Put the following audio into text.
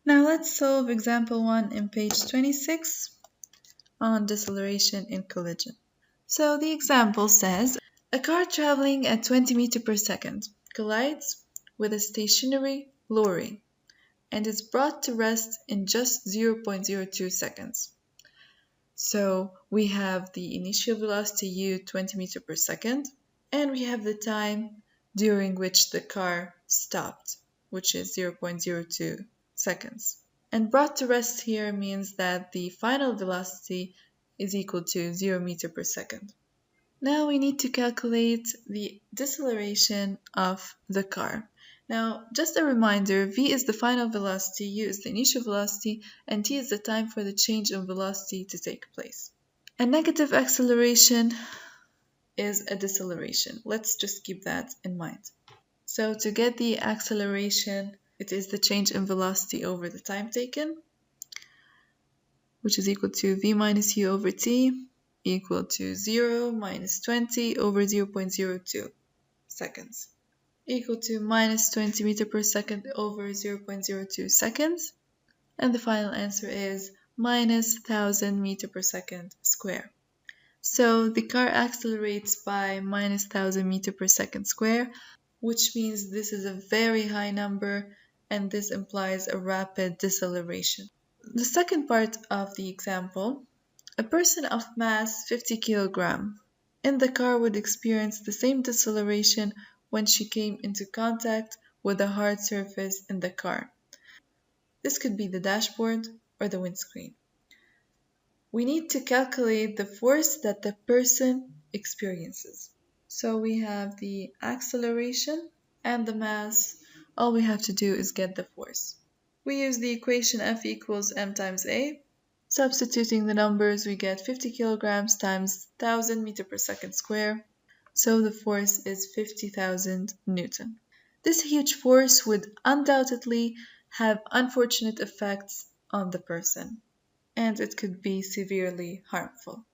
Now let's solve example 1 in page 26 on deceleration in collision. So the example says, a car traveling at 20 meters per second collides with a stationary lorry and is brought to rest in just 0.02 seconds. So we have the initial velocity u 20 meters per second, and we have the time during which the car stopped, which is 0.02 seconds. And brought to rest here means that the final velocity is equal to 0 meters per second. Now we need to calculate the deceleration of the car. Now, just a reminder, v is the final velocity, u is the initial velocity, and t is the time for the change in velocity to take place. A negative acceleration is a deceleration. Let's just keep that in mind. So to get the acceleration, it is the change in velocity over the time taken, which is equal to v minus u over t, equal to 0 minus 20 over 0.02 seconds, equal to minus 20 meters per second over 0.02 seconds, and the final answer is minus 1000 meters per second square. So the car accelerates by minus 1000 meters per second square, which means this is a very high number, and this implies a rapid deceleration. The second part of the example, a person of mass 50 kg in the car would experience the same deceleration when she came into contact with a hard surface in the car. This could be the dashboard or the windscreen. We need to calculate the force that the person experiences. So we have the acceleration and the mass. All we have to do is get the force. We use the equation F equals m times a. Substituting the numbers, we get 50 kilograms times 1000 meters per second square. So the force is 50,000 Newton. This huge force would undoubtedly have unfortunate effects on the person, and it could be severely harmful.